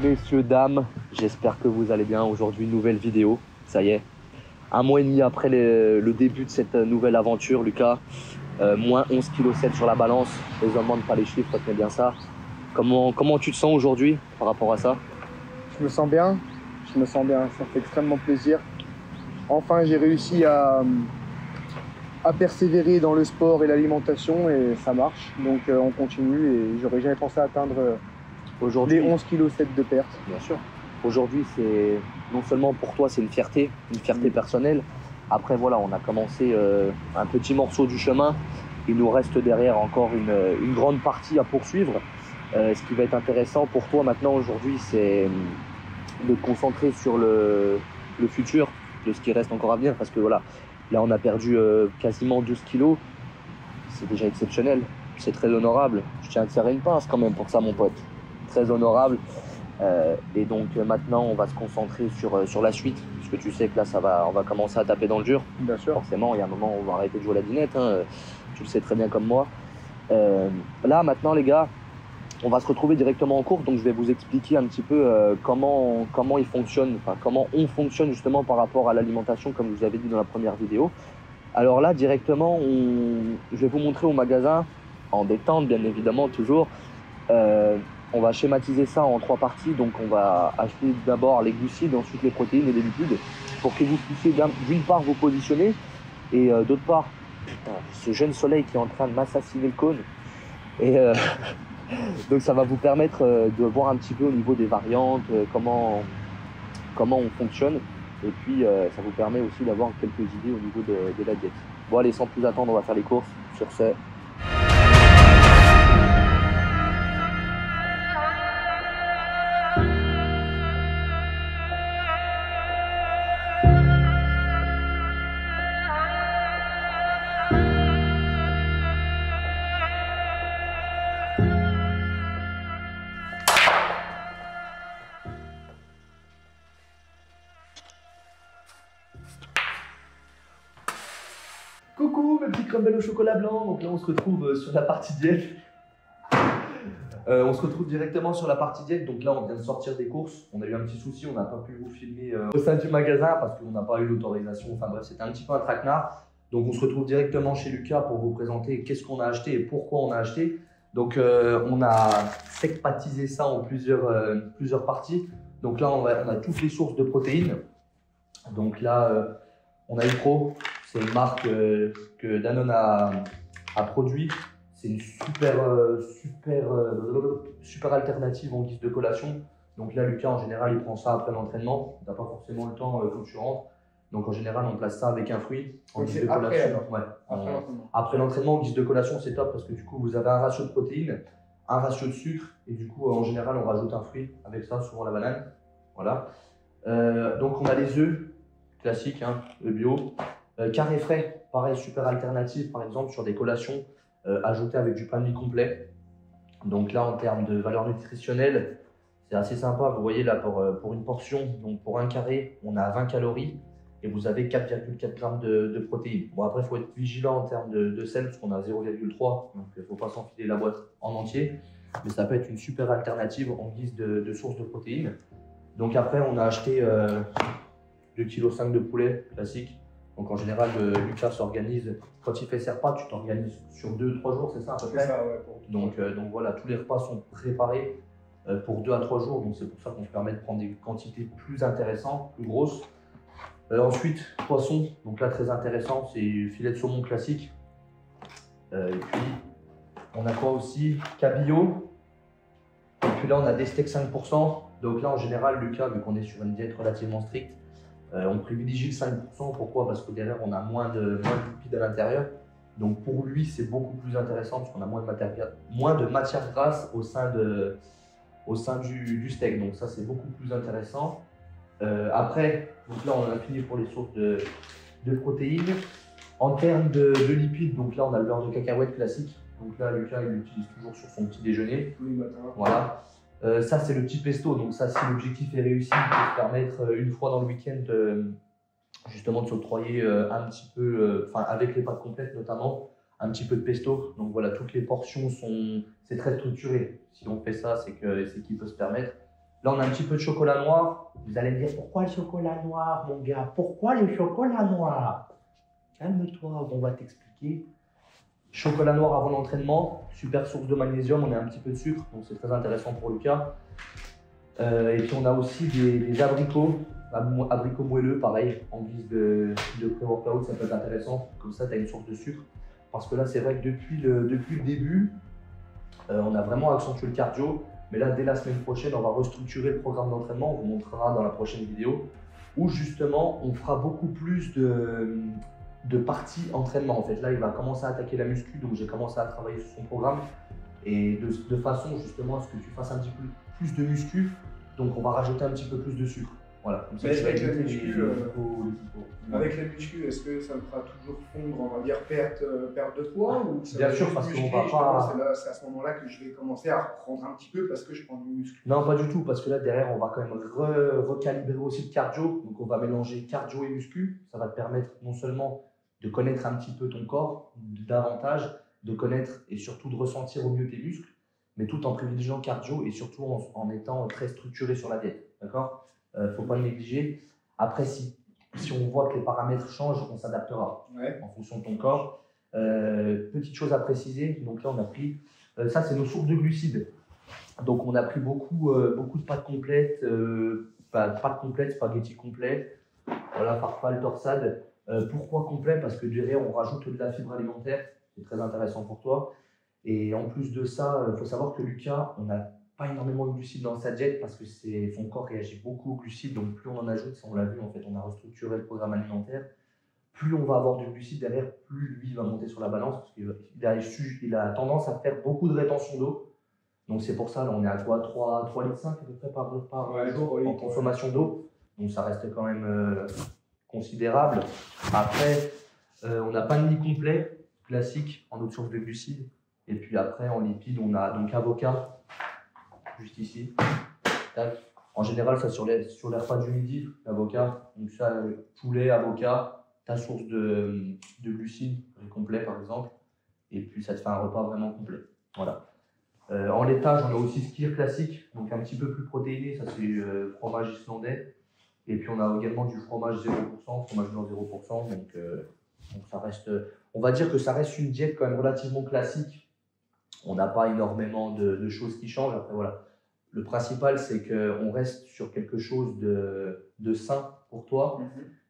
Messieurs, dames, j'espère que vous allez bien. Aujourd'hui, nouvelle vidéo, ça y est. Un mois et demi après le début de cette nouvelle aventure, Lucas, moins 11,7 kg sur la balance. Les hommes demandent pas les chiffres, retenez bien ça. Comment tu te sens aujourd'hui par rapport à ça? Je me sens bien, ça fait extrêmement plaisir. Enfin, j'ai réussi à persévérer dans le sport et l'alimentation et ça marche. Donc on continue et j'aurais jamais pensé atteindre les 11,7 kg de perte. Bien sûr. Aujourd'hui, c'est non seulement pour toi, c'est une fierté personnelle. Après, voilà, on a commencé un petit morceau du chemin. Il nous reste derrière encore une grande partie à poursuivre. Ce qui va être intéressant pour toi maintenant aujourd'hui, c'est de te concentrer sur le futur de ce qui reste encore à venir. Parce que voilà, là, on a perdu quasiment 12 kilos. C'est déjà exceptionnel. C'est très honorable. Je tiens à te serrer une pince quand même pour ça, mon pote. Très honorable. Et donc maintenant, on va se concentrer sur la suite. Parce que tu sais que là, on va commencer à taper dans le dur. Bien sûr. Forcément, il y a un moment où on va arrêter de jouer à la dinette. Hein. Tu le sais très bien comme moi. Là, maintenant, les gars, on va se retrouver directement en cours. Donc, je vais vous expliquer un petit peu comment il fonctionne, enfin, comment on fonctionne justement par rapport à l'alimentation, comme je vous avais dit dans la première vidéo. Alors là, directement, je vais vous montrer au magasin, en détente, bien évidemment, toujours. On va schématiser ça en 3 parties. Donc, on va acheter d'abord les glucides, ensuite les protéines et les lipides pour que vous puissiez d'une part vous positionner et d'autre part, putain, ce jeune soleil qui est en train de m'assassiner le cône. Et donc, ça va vous permettre de voir un petit peu au niveau des variantes, comment on fonctionne. Et puis, ça vous permet aussi d'avoir quelques idées au niveau de la diète. Bon, allez, sans plus attendre, on va faire les courses. Sur ce, coucou mes petits crumbles au chocolat blanc. Donc là on se retrouve sur la partie diète. On se retrouve directement sur la partie diète. Donc là on vient de sortir des courses. On a eu un petit souci, on n'a pas pu vous filmer au sein du magasin parce qu'on n'a pas eu l'autorisation. Enfin bref, c'était un petit peu un traquenard. Donc on se retrouve directement chez Lucas pour vous présenter qu'est-ce qu'on a acheté et pourquoi on a acheté. Donc on a secpatisé ça en plusieurs parties. Donc là on a toutes les sources de protéines. Donc là on a Pro. C'est une marque que Danone a produit. C'est une super alternative en guise de collation. Donc là, Lucas, en général, il prend ça après l'entraînement. Il n'a pas forcément le temps quand tu rentres. Donc en général, on place ça avec un fruit en guise de collation. Après l'entraînement, en guise de collation, c'est top parce que du coup, vous avez un ratio de protéines, un ratio de sucre. Et du coup, en général, on rajoute un fruit avec ça, souvent la banane. Voilà. Donc on a les œufs classiques, hein, œufs bio. Carré frais, pareil, super alternative, par exemple, sur des collations ajoutées avec du pain de mie complet. Donc là, en termes de valeur nutritionnelle, c'est assez sympa. Vous voyez là, pour une portion, donc pour un carré, on a 20 calories. et vous avez 4,4 grammes de protéines. Bon, après, il faut être vigilant en termes de sel, parce qu'on a 0,3, donc il ne faut pas s'enfiler la boîte en entier. Mais ça peut être une super alternative en guise de source de protéines. Donc après, on a acheté 2,5 kg de poulet classique. Donc en général, Lucas s'organise, quand il fait ses repas, tu t'organises sur 2-3 jours, c'est ça à peu près? C'est ça, ouais. Donc voilà, tous les repas sont préparés pour 2 à 3 jours. Donc c'est pour ça qu'on se permet de prendre des quantités plus intéressantes, plus grosses. Ensuite, poisson. Donc là, très intéressant, c'est filet de saumon classique. Et puis, on a quoi aussi? Cabillaud. Et puis là, on a des steaks 5%. Donc là, en général, Lucas, vu qu'on est sur une diète relativement stricte, on privilégie le 5%. Pourquoi? Parce que derrière, on a moins de lipides à l'intérieur. Donc pour lui, c'est beaucoup plus intéressant parce qu'on a moins de matière grasse au sein du steak. Donc ça, c'est beaucoup plus intéressant. Après, donc là, on a fini pour les sources de protéines. En termes de lipides, donc là, on a le beurre de cacahuète classique. Donc là, Lucas, il l'utilise toujours sur son petit déjeuner. Tous les matins. Voilà. Ça, c'est le petit pesto. Donc ça, si l'objectif est réussi, il peut se permettre une fois dans le week-end justement de s'octroyer un petit peu, avec les pâtes complètes notamment, un petit peu de pesto. Donc voilà, toutes les portions c'est très structuré. Si on fait ça, c'est qu'il peut se permettre. Là, on a un petit peu de chocolat noir. Vous allez me dire, pourquoi le chocolat noir, mon gars? Pourquoi le chocolat noir? Calme-toi, on va t'expliquer. Chocolat noir avant l'entraînement, super source de magnésium, on a un petit peu de sucre, donc c'est très intéressant pour Lucas. Et puis on a aussi des abricots moelleux, pareil, en guise de pré-workout, ça peut être intéressant, comme ça tu as une source de sucre. Parce que là, c'est vrai que depuis le début, on a vraiment accentué le cardio, mais là, dès la semaine prochaine, on va restructurer le programme d'entraînement, on vous montrera dans la prochaine vidéo, où justement, on fera beaucoup plus de parties entraînement. En fait, là, il va commencer à attaquer la muscu, donc j'ai commencé à travailler sur son programme, et de façon justement à ce que tu fasses un petit peu plus de muscu, donc on va rajouter un petit peu plus de sucre. Voilà, comme ça, avec la muscu, est-ce que ça me fera toujours fondre, on va dire, perte de poids ou ça Bien sûr, parce qu'on va pas. C'est à ce moment-là que je vais commencer à reprendre un petit peu parce que je prends du muscle. Non, pas du tout, parce que là, derrière, on va quand même recalibrer aussi le cardio. Donc, on va mélanger cardio et muscu. Ça va te permettre non seulement de connaître un petit peu ton corps davantage, de connaître et surtout de ressentir au mieux tes muscles, mais tout en privilégiant cardio et surtout en étant très structuré sur la diète. D'accord? Faut pas le négliger. Après, si on voit que les paramètres changent, on s'adaptera en fonction de ton corps. Petite chose à préciser, donc là on a pris, ça c'est nos sources de glucides. Donc on a pris beaucoup de pâtes complètes, spaghettis complets, voilà, farfalle, torsade. Pourquoi complet? Parce que derrière on rajoute de la fibre alimentaire, c'est très intéressant pour toi. Et en plus de ça, il faut savoir que Lucas, on n'a pas énormément de glucides dans sa diète parce que son corps réagit beaucoup aux glucides, donc plus on en ajoute, ça on l'a vu en fait, on a restructuré le programme alimentaire, plus on va avoir de glucides derrière, plus lui va monter sur la balance parce qu'il a tendance à faire beaucoup de rétention d'eau. Donc c'est pour ça, là on est à quoi, 3,5 litres à peu près par jour en consommation d'eau, donc ça reste quand même considérable. Après, on a pain de mie complet, classique, en autre source de glucides. Et puis après, en lipides, on a donc avocat, juste ici. Tac. En général, ça sur les repas du midi, l'avocat. Donc ça, poulet, avocat, ta source de glucides complet par exemple. Et puis ça te fait un repas vraiment complet. Voilà. En laitage, on a aussi skyr classique, donc un petit peu plus protéiné, ça c'est fromage islandais. Et puis on a également du fromage 0%, fromage blanc 0%. Donc ça reste, on va dire que ça reste une diète quand même relativement classique. On n'a pas énormément de choses qui changent. Après, voilà. Le principal, c'est qu'on reste sur quelque chose de sain pour toi.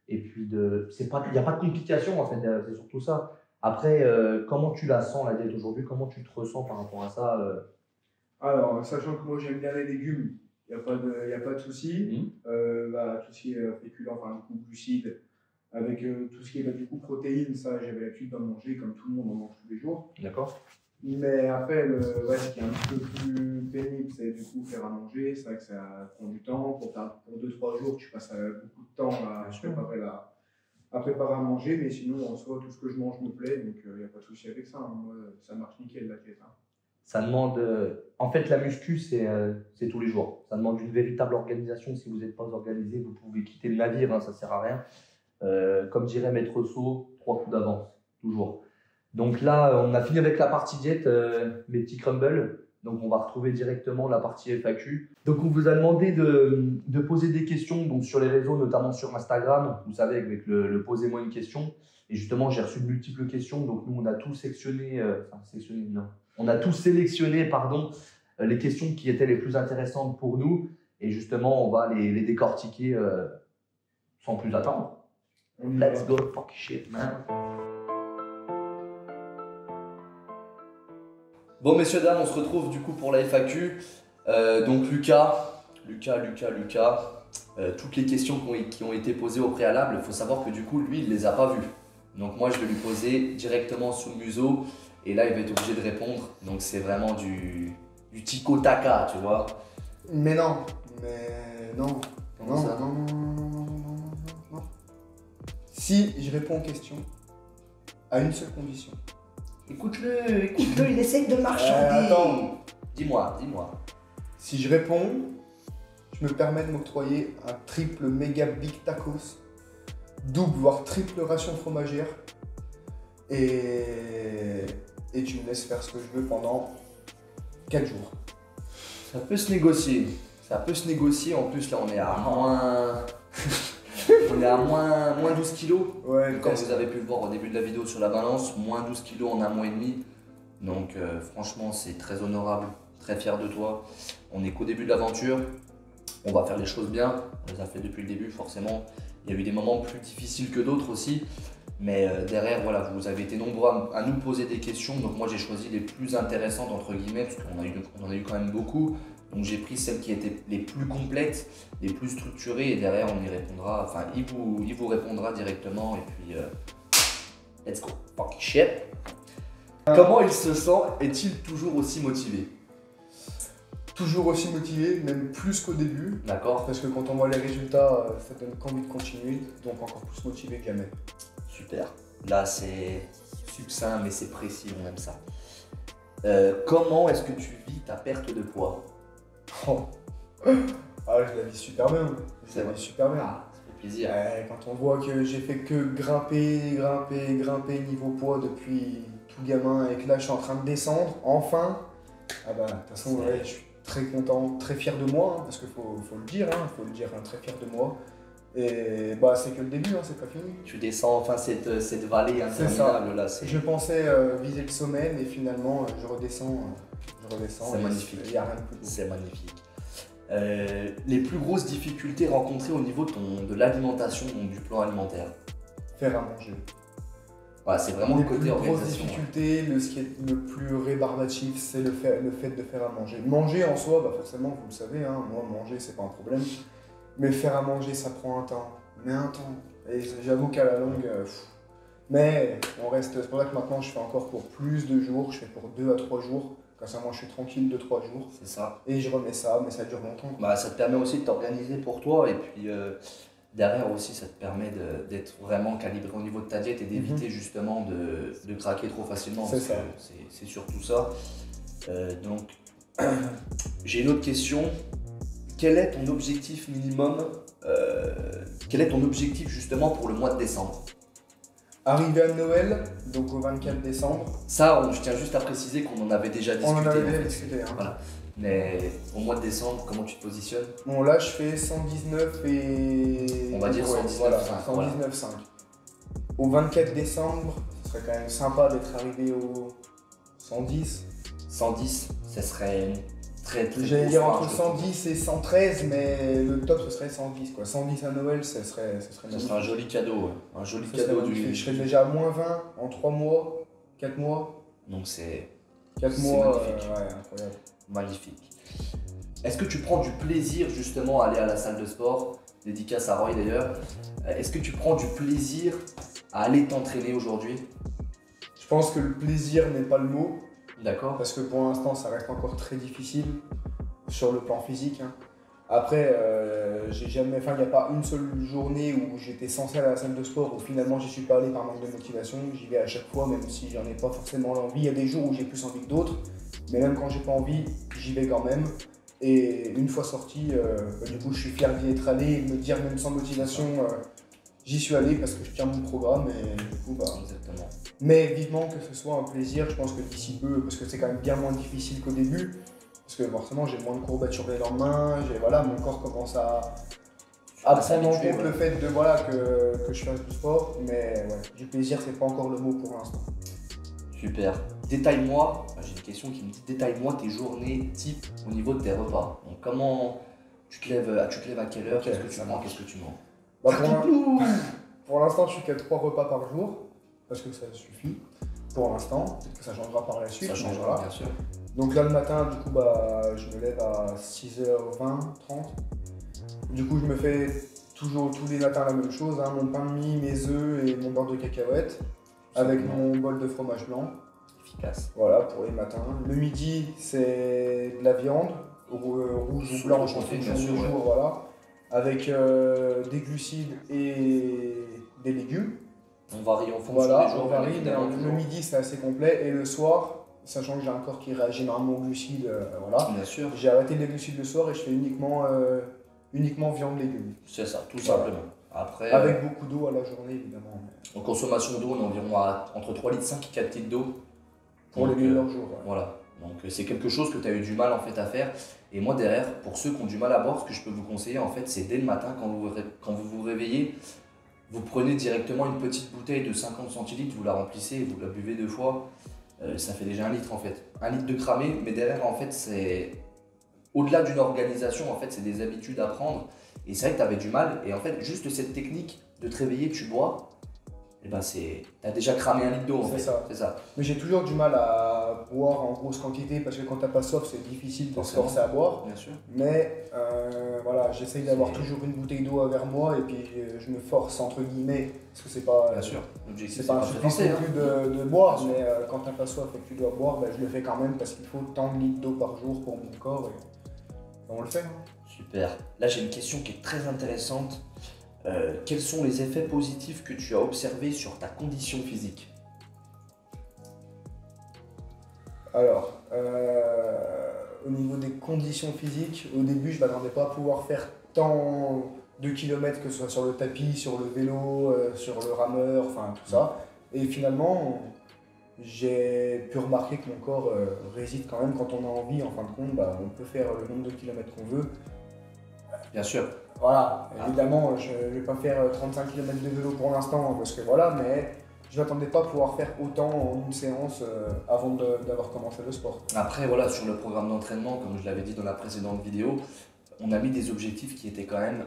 Et puis, il n'y a pas de complications, en fait, c'est surtout ça. Après, comment tu la sens, la diète aujourd'hui? Comment tu te ressens par rapport à ça Alors, sachant que moi, j'aime bien les légumes, il n'y a pas de souci. Tout ce qui est féculent, enfin, du coup, glucides, avec tout ce qui est du coup protéines, ça, j'avais l'habitude d'en manger comme tout le monde en mange tous les jours. D'accord. Mais après, ce qui est un petit peu plus pénible, c'est du coup faire à manger. C'est vrai que ça prend du temps. Pour 2-3 jours, tu passes beaucoup de temps à préparer à manger. Mais sinon, en soi, tout ce que je mange me plaît. Donc, il n'y a pas de souci avec ça. Moi, ça marche nickel la diète. Ça demande. En fait, la muscu, c'est tous les jours. Ça demande une véritable organisation. Si vous n'êtes pas organisé, vous pouvez quitter le navire. Ça ne sert à rien. Comme dirait Maître Sceau, 3 coups d'avance, toujours. Donc là, on a fini avec la partie diète, mes petits crumbles. Donc on va retrouver directement la partie FAQ. Donc on vous a demandé de poser des questions donc sur les réseaux, notamment sur Instagram. Vous savez, avec le posez-moi une question. Et justement, j'ai reçu de multiples questions. Donc nous, on a tout sélectionné, on a tout sélectionné, pardon, les questions qui étaient les plus intéressantes pour nous. Et justement, on va les décortiquer sans plus attendre. Let's go, fuck shit, man. Bon, messieurs, dames, on se retrouve du coup pour la FAQ. Donc Lucas, toutes les questions qui ont été posées au préalable, il faut savoir que du coup, lui, il ne les a pas vues. Donc moi, je vais lui poser directement sous le museau et là, il va être obligé de répondre. Donc c'est vraiment du tico-taka, tu vois. Mais non. Si je réponds aux questions, à une seule condition. Écoute-le, il essaye de marchander. Attends. Dis-moi. Si je réponds, je me permets de m'octroyer un triple méga big tacos, double voire triple ration fromagère, et tu me laisses faire ce que je veux pendant 4 jours. Ça peut se négocier. En plus, là, on est à moins... on est à moins 12 kilos. Ouais, comme vous avez pu le voir au début de la vidéo sur la balance, moins 12 kilos en un mois et demi. Donc franchement, c'est très honorable, très fier de toi. On n'est qu'au début de l'aventure. On va faire les choses bien. On les a fait depuis le début, forcément. Il y a eu des moments plus difficiles que d'autres aussi. Mais derrière, voilà, vous avez été nombreux à nous poser des questions. Donc moi, j'ai choisi les plus intéressantes, entre guillemets, parce qu'on en a eu quand même beaucoup. Donc j'ai pris celles qui étaient les plus complètes, les plus structurées. Et derrière, on y répondra. Enfin, il vous répondra directement. Et puis, let's go. Fuck shit. Comment il se sent? Est-il toujours aussi motivé? Toujours aussi motivé, même plus qu'au début. D'accord. Parce que quand on voit les résultats, ça donne qu'envie de continuer. Donc encore plus motivé que jamais. Super. Là, c'est succinct, mais c'est précis, on aime ça. Comment est-ce que tu vis ta perte de poids? Je la vis super bien. Ça fait plaisir. Quand on voit que j'ai fait que grimper niveau poids depuis tout gamin et que là je suis en train de descendre, enfin, de toute façon, je suis très content, très fier de moi, parce qu'il faut le dire, très fier de moi. Et c'est que le début, c'est pas fini. Tu descends enfin cette vallée interminable là. Je pensais viser le sommet, mais finalement je redescends. C'est magnifique. Il n'y a rien de plus beau. C'est magnifique. Les plus grosses difficultés rencontrées au niveau de l'alimentation, donc du plan alimentaire? Faire à manger. Ouais, c'est vraiment le côté organisation. Les plus grosses difficultés, ce qui est le plus rébarbatif, c'est le fait de faire à manger. Manger en soi, forcément, vous le savez, moi manger c'est pas un problème. Mais faire à manger, ça prend un temps. Et j'avoue qu'à la longue, mais on reste. C'est pour ça que maintenant je fais encore pour plus de jours, je fais pour 2 à 3 jours. Comme ça, moi je suis tranquille 2-3 jours. C'est ça. Et je remets ça, mais ça dure longtemps. Ça te permet aussi de t'organiser pour toi et puis derrière aussi ça te permet d'être vraiment calibré au niveau de ta diète et d'éviter justement de craquer trop facilement. C'est surtout ça. Donc j'ai une autre question. Quel est ton objectif minimum quel est ton objectif justement pour le mois de décembre? Arrivé à Noël, donc au 24 décembre. Ça, je tiens juste à préciser qu'on en avait déjà discuté. On en avait déjà discuté. Voilà. Mais au mois de décembre, comment tu te positionnes? Bon, là, je fais 119 et... On va dire 119,5. Voilà, 119,5. Au 24 décembre, ce serait quand même sympa d'être arrivé au 110. 110, ce serait très J'allais dire entre 110 et 113, mais le top ce serait 110 quoi. 110 à Noël, ce serait un joli cadeau. Un joli cadeau je serais déjà à moins 20 en 3 mois, 4 mois. Donc c'est 4 mois, magnifique. Incroyable. Magnifique. Est-ce que tu prends du plaisir justement à aller à la salle de sport? Dédicace à Roy d'ailleurs. Est-ce que tu prends du plaisir à aller t'entraîner aujourd'hui? Je pense que le plaisir n'est pas le mot. D'accord. Parce que pour l'instant, ça reste encore très difficile sur le plan physique. Après, il n'y a pas une seule journée où j'étais censé aller à la salle de sport où finalement j'y suis pas allé par manque de motivation. J'y vais à chaque fois, même si j'en ai pas forcément l'envie. Il y a des jours où j'ai plus envie que d'autres, mais même quand j'ai pas envie, j'y vais quand même. Et une fois sorti, du coup, je suis fier d'y être allé et de me dire, même sans motivation, j'y suis allé parce que je tiens mon programme et du coup, bah. Exactement. Mais vivement que ce soit un plaisir, je pense que d'ici peu, parce que c'est quand même bien moins difficile qu'au début, parce que forcément j'ai moins de courbatures les lendemains, voilà, mon corps commence à prendre en compte le fait de, voilà, que je fasse du sport, mais ouais, du plaisir c'est pas encore le mot pour l'instant. Super. Détaille-moi, j'ai une question qui me dit, détaille-moi tes journées type au niveau de tes repas. Donc comment tu te lèves à quelle heure, Okay, qu'est-ce que tu manges, qu'est-ce que tu manges? Bah, pour l'instant je suis qu'à 3 repas par jour, parce que ça suffit. Pour l'instant, peut-être que ça changera par la suite. Ça changera, voilà. bien sûr. Donc là le matin, du coup, bah, je me lève à 6h20, 30. Du coup, je me fais toujours tous les matins la même chose, hein, mon pain de mie, mes œufs et mon beurre de cacahuète, avec mon bol de fromage blanc. Efficace. Voilà, pour les matins. Le midi, c'est de la viande, rouge ou blanche en fonction du jour, voilà, avec des glucides et des légumes. On varie en fonction voilà, des jours. On varie, mais le midi, c'est assez complet. Et le soir, sachant que j'ai un corps qui réagit énormément aux glucides, voilà. Bien sûr. J'ai arrêté les glucides le soir et je fais uniquement viande légumes. C'est ça, tout simplement. Après, avec beaucoup d'eau à la journée, évidemment. En consommation d'eau, on est environ entre 3,5 litres et 4 litres d'eau. Pour les meilleurs jours. Ouais. Voilà. Donc c'est quelque chose que tu as eu du mal en fait à faire. Et moi derrière, pour ceux qui ont du mal à boire, ce que je peux vous conseiller en fait, c'est dès le matin quand vous vous réveillez, vous prenez directement une petite bouteille de 50 centilitres, vous la remplissez, vous la buvez 2 fois. Ça fait déjà 1 litre en fait. 1 litre de cramé, mais derrière en fait c'est au-delà d'une organisation, en fait c'est des habitudes à prendre. Et c'est vrai que tu avais du mal. Et en fait juste cette technique de te réveiller, tu bois. Et ben t'as déjà cramé 1 litre d'eau en fait. C'est ça. Mais j'ai toujours du mal à boire en grosse quantité parce que quand t'as pas soif, c'est difficile de se forcer à boire. Bien sûr. Mais voilà, j'essaye d'avoir toujours une bouteille d'eau vers moi et puis je me force entre guillemets parce que c'est pas. Bien sûr. L'objectif c'est pas un supplice non plus de boire, mais quand t'as pas soif et que tu dois boire, je le fais quand même parce qu'il faut tant de litres d'eau par jour pour mon corps et on le fait. Hein. Super. Là j'ai une question qui est très intéressante. Quels sont les effets positifs que tu as observés sur ta condition physique? Alors, au niveau des conditions physiques, au début, je ne m'attendais pas à pouvoir faire tant de kilomètres, que ce soit sur le tapis, sur le vélo, sur le rameur, enfin tout ça. Et finalement, j'ai pu remarquer que mon corps résiste quand même quand on a envie. En fin de compte, on peut faire le nombre de kilomètres qu'on veut. Bien sûr. Voilà, évidemment, je ne vais pas faire 35 km de vélo pour l'instant, parce que voilà, mais je ne m'attendais pas à pouvoir faire autant en une séance avant d'avoir commencé le sport. Après, voilà, sur le programme d'entraînement, comme je l'avais dit dans la précédente vidéo, on a mis des objectifs qui étaient quand même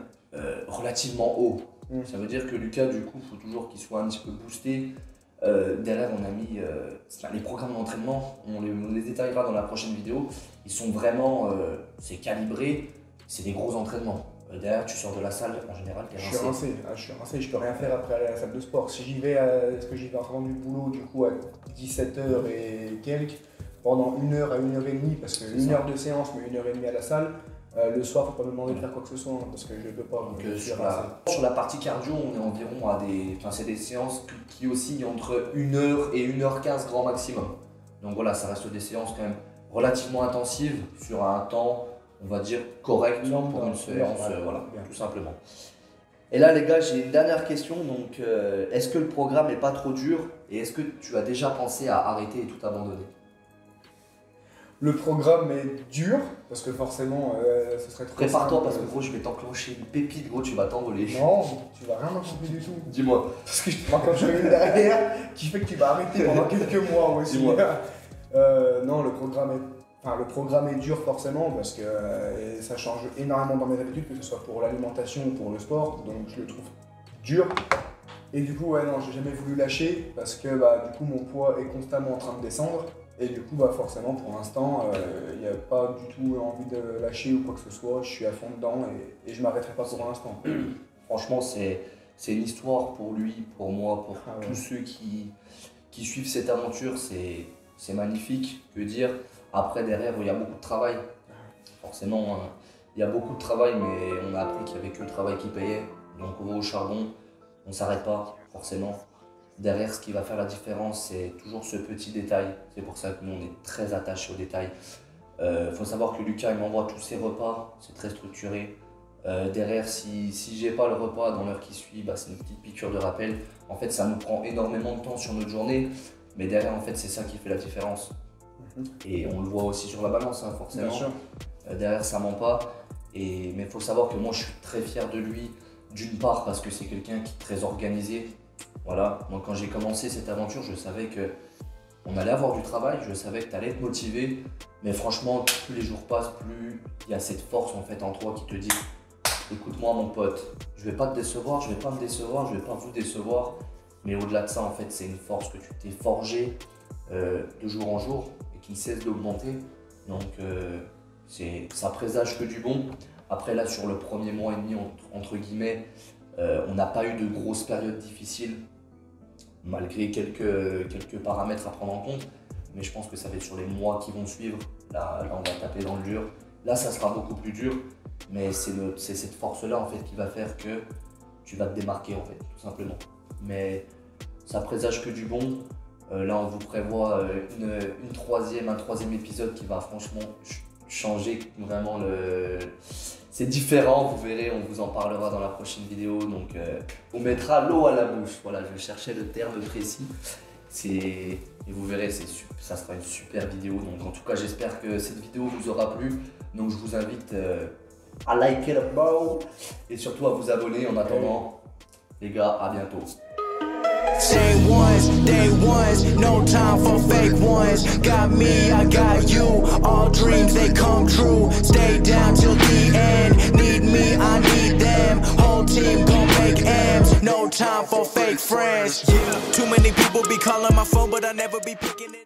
relativement hauts. Ça veut dire que Lucas, du coup, il faut toujours qu'il soit un petit peu boosté. Derrière, on a mis les programmes d'entraînement, on les détaillera dans la prochaine vidéo. Ils sont vraiment, c'est calibré, c'est des gros entraînements. Derrière, tu sors de la salle, en général, tu es rincé. Je suis rincé, je peux rien faire après aller à la salle de sport. Si j'y vais, est-ce que j'y vais en rentrant du boulot, du coup, à 17h et quelques, pendant 1 heure à 1h30, parce que 1 heure de séance, mais 1h30 à la salle, le soir, faut pas me demander de faire quoi que ce soit, parce que je peux pas. Donc, sur la partie cardio, on est environ à c'est des séances qui oscillent entre 1 heure et 1h15 grand maximum. Donc voilà, ça reste des séances quand même relativement intensives sur un temps, on va dire, correct pour une séance, voilà, tout simplement. Et là les gars, j'ai une dernière question, donc est-ce que le programme n'est pas trop dur et est-ce que tu as déjà pensé à arrêter et tout abandonner? Le programme est dur, parce que forcément, ce serait trop. Prépare-toi parce que gros, je vais t'enclencher une pépite, gros, tu vas t'envoler. Non, tu vas rien enclencher du tout. Dis-moi. Parce que je te m'enclenche une derrière qui fait que tu vas arrêter pendant quelques mois aussi. Dis-moi. Non, le programme est dur forcément parce que ça change énormément dans mes habitudes, que ce soit pour l'alimentation ou pour le sport, donc je le trouve dur. Et du coup, non, j'ai jamais voulu lâcher parce que du coup, mon poids est constamment en train de descendre. Et du coup, forcément, pour l'instant, il n'y a pas du tout envie de lâcher ou quoi que ce soit. Je suis à fond dedans et je ne m'arrêterai pas pour l'instant. Franchement, c'est une histoire pour lui, pour moi, pour tous ceux qui suivent cette aventure. C'est magnifique, que dire. Après, derrière, il y a beaucoup de travail. Forcément, il y a beaucoup de travail, mais on a appris qu'il n'y avait que le travail qui payait. Donc on va au charbon, on ne s'arrête pas, forcément. Derrière, ce qui va faire la différence, c'est toujours ce petit détail. C'est pour ça que nous, on est très attachés aux détails. Faut savoir que Lucas, il m'envoie tous ses repas, c'est très structuré. Derrière, si j'ai pas le repas dans l'heure qui suit, bah, c'est une petite piqûre de rappel. En fait, ça nous prend énormément de temps sur notre journée, mais derrière, en fait, c'est ça qui fait la différence. Et on le voit aussi sur la balance, hein, forcément. Bien sûr. Derrière, ça ment pas. Mais il faut savoir que moi, je suis très fier de lui, d'une part parce que c'est quelqu'un qui est très organisé. Voilà, moi, quand j'ai commencé cette aventure, je savais qu'on allait avoir du travail, je savais que tu allais être motivé. Mais franchement, plus les jours passent, plus il y a cette force en fait en toi qui te dit écoute-moi mon pote, je vais pas te décevoir, je vais pas me décevoir, je vais pas vous décevoir. Mais au-delà de ça, en fait, c'est une force que tu t'es forgée de jour en jour et qui ne cesse d'augmenter. Donc, ça présage que du bon. Après, là, sur le premier mois et demi, entre guillemets, on n'a pas eu de grosses périodes difficiles, malgré quelques paramètres à prendre en compte. Mais je pense que ça va être sur les mois qui vont suivre. Là, on va taper dans le dur. Là, ça sera beaucoup plus dur. Mais c'est cette force-là en fait qui va faire que tu vas te démarquer en fait, tout simplement. Mais ça présage que du bon. Là, on vous prévoit un troisième épisode qui va franchement changer vraiment C'est différent, vous verrez, on vous en parlera dans la prochaine vidéo. Donc, on mettra l'eau à la bouche. Voilà, je cherchais le terme précis. Et vous verrez, ça sera une super vidéo. Donc, en tout cas, j'espère que cette vidéo vous aura plu. Donc, je vous invite à liker le bro et surtout à vous abonner. En attendant, les gars, à bientôt. Day ones, no time for fake ones. Got me, I got you. All dreams, they come true. Stay down till the end. Need me, I need them. Whole team gon' make M's. No time for fake friends. Too many people be calling my phone, but I never be picking it.